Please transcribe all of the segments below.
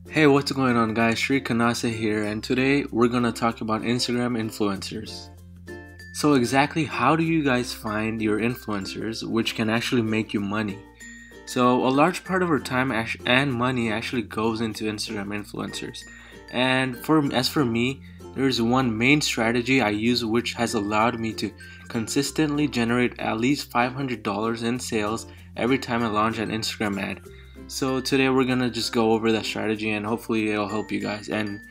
Hey, what's going on guys? Sri Kanasa here, and today we're gonna talk about Instagram influencers. So exactly how do you guys find your influencers which can actually make you money? So a large part of our time and money actually goes into Instagram influencers. And as for me, there's one main strategy I use which has allowed me to consistently generate at least $500 in sales every time I launch an Instagram ad. So today we're gonna just go over that strategy and hopefully it'll help you guys. And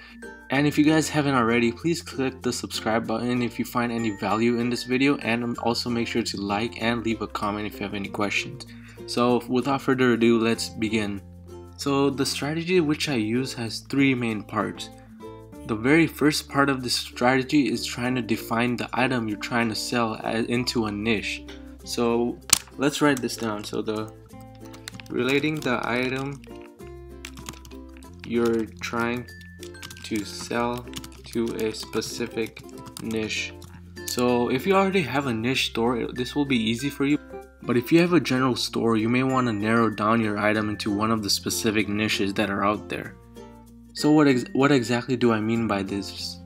if you guys haven't already, please click the subscribe button if you find any value in this video, and also make sure to like and leave a comment if you have any questions. So without further ado, let's begin. So the strategy which I use has three main parts. The very first part of this strategy is trying to define the item you're trying to sell into a niche. So let's write this down. So relating the item you're trying to sell to a specific niche. So if you already have a niche store, this will be easy for you. But if you have a general store, you may want to narrow down your item into one of the specific niches that are out there. So what exactly do I mean by this?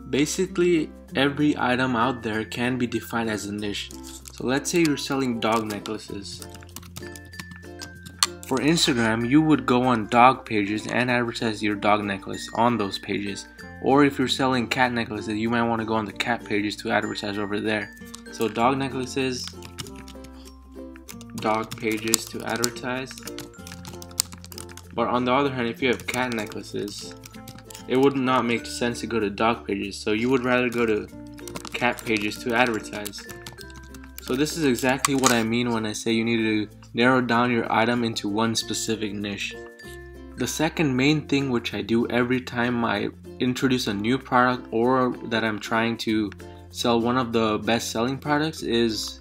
Basically, every item out there can be defined as a niche. So let's say you're selling dog necklaces. For Instagram, you would go on dog pages and advertise your dog necklace on those pages. Or if you're selling cat necklaces, you might want to go on the cat pages to advertise over there. So dog necklaces, dog pages to advertise. But on the other hand, if you have cat necklaces, it would not make sense to go to dog pages, so you would rather go to cat pages to advertise. So this is exactly what I mean when I say you need to narrow down your item into one specific niche. The second main thing which I do every time I introduce a new product or that I'm trying to sell one of the best selling products is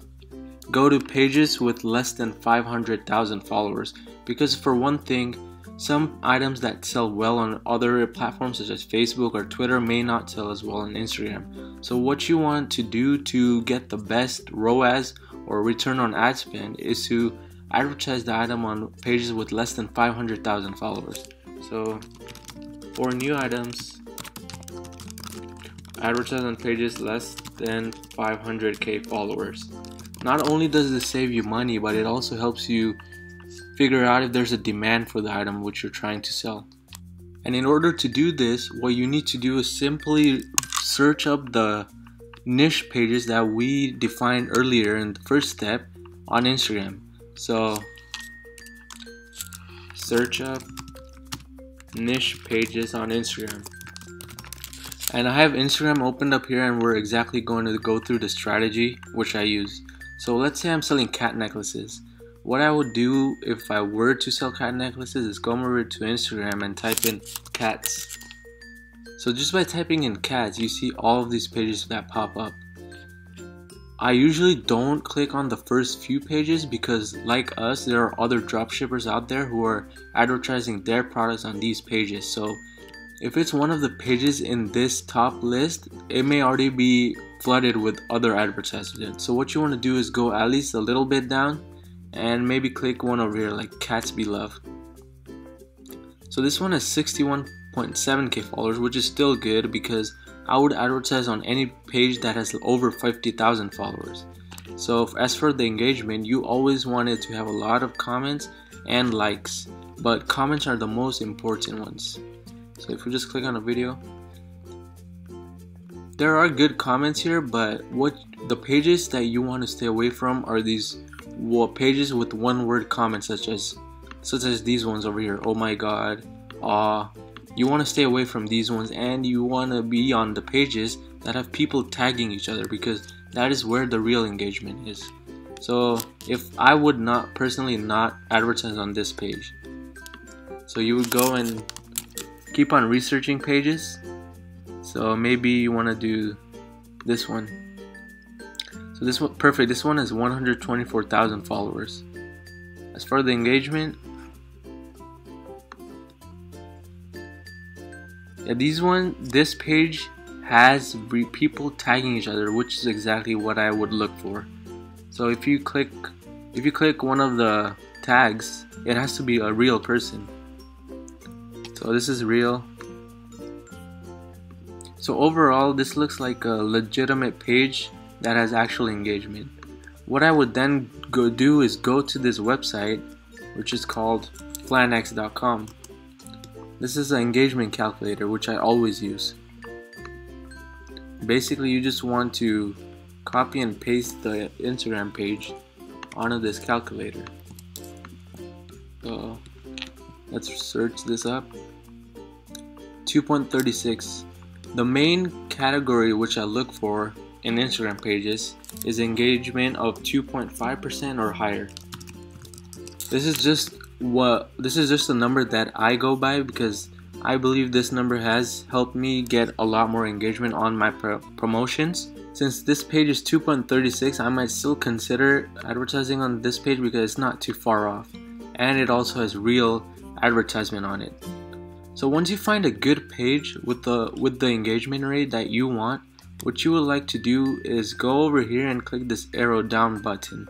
go to pages with less than 500,000 followers, because for one thing, some items that sell well on other platforms such as Facebook or Twitter may not sell as well on Instagram. So what you want to do to get the best ROAS or return on ad spend is to advertise the item on pages with less than 500,000 followers. So for new items, advertise on pages less than 500k followers. Not only does this save you money, but it also helps you figure out if there's a demand for the item which you're trying to sell. And in order to do this, what you need to do is simply search up the niche pages that we defined earlier in the first step on Instagram. So search up niche pages on Instagram. And I have Instagram opened up here, and we're exactly going to go through the strategy which I use. So let's say I'm selling cat necklaces. What I would do if I were to sell cat necklaces is go over to Instagram and type in cats. So just by typing in cats, you see all of these pages that pop up. I usually don't click on the first few pages because, like us, there are other dropshippers out there who are advertising their products on these pages. So if it's one of the pages in this top list, it may already be flooded with other advertisements. So what you want to do is go at least a little bit down and maybe click one over here like Cats Be Loved. So this one has 61.7k followers, which is still good because I would advertise on any page that has over 50,000 followers. So as for the engagement, you always want it to have a lot of comments and likes, but comments are the most important ones. So if we just click on a video, there are good comments here, but the pages that you want to stay away from are these pages with one word comments such as these ones over here. Oh my god, you want to stay away from these ones, and you want to be on the pages that have people tagging each other, because that is where the real engagement is. So if I would not personally not advertise on this page, so you would go and keep on researching pages. So maybe you want to do this one. So this one, perfect. This one has 124,000 followers. As for the engagement, this page has people tagging each other, which is exactly what I would look for. So if you click one of the tags, it has to be a real person. So So this is real. So overall, this looks like a legitimate page that has actual engagement. What I would then do is go to this website, which is called flanx.com. This is an engagement calculator, which I always use. Basically, you just want to copy and paste the Instagram page onto this calculator. So let's search this up. 2.36. The main category which I look for in Instagram pages is engagement of 2.5% or higher. This is just a number that I go by because I believe this number has helped me get a lot more engagement on my promotions. Since this page is 2.36, I might still consider advertising on this page because it's not too far off, and it also has real advertisement on it. So once you find a good page with the engagement rate that you want, what you would like to do is go over here and click this arrow down button.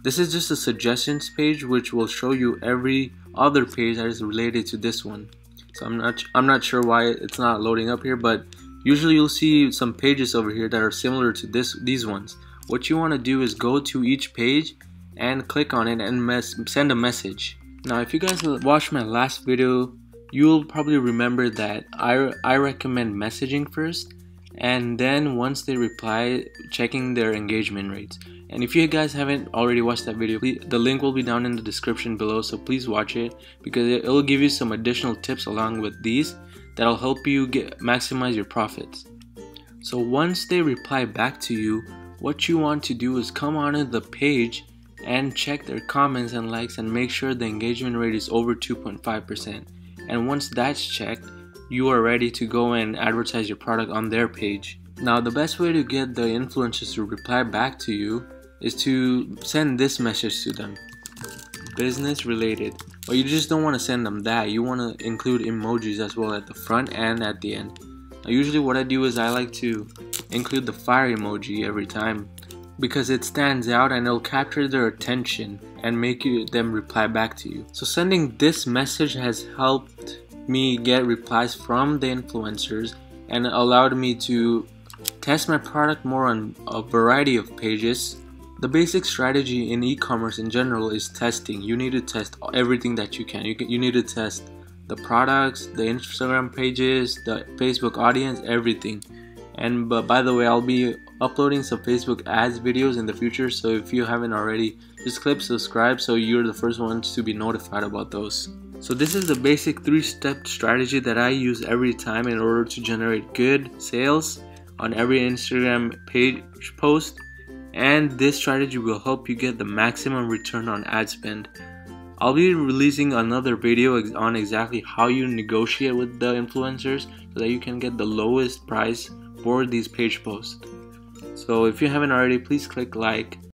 This is just a suggestions page which will show you every other page that is related to this one. So I'm not sure why it's not loading up here, but usually you'll see some pages over here that are similar to these ones. What you want to do is go to each page and click on it and send a message. Now if you guys watched my last video, you'll probably remember that I recommend messaging first, and then once they reply, checking their engagement rates. And if you guys haven't already watched that video, the link will be down in the description below, so please watch it because it'll give you some additional tips along with these that'll help you maximize your profits. So once they reply back to you, what you want to do is come onto the page and check their comments and likes and make sure the engagement rate is over 2.5%. And once that's checked, you are ready to go and advertise your product on their page. Now the best way to get the influencers to reply back to you is to send this message to them: business related. But you just don't want to send them that, you want to include emojis as well at the front and at the end. Now usually what I do is I like to include the fire emoji every time because it stands out and it'll capture their attention and make them reply back to you. So sending this message has helped me get replies from the influencers and allowed me to test my product more on a variety of pages. The basic strategy in e-commerce in general is testing. You need to test everything that you can. You need to test the products, the Instagram pages, the Facebook audience, everything. And by the way, I'll be uploading some Facebook ads videos in the future, so if you haven't already, just click subscribe so you're the first ones to be notified about those. So this is the basic 3-step strategy that I use every time in order to generate good sales on every Instagram page post, and this strategy will help you get the maximum return on ad spend. I'll be releasing another video on exactly how you negotiate with the influencers so that you can get the lowest price for these page posts. So if you haven't already, please click like.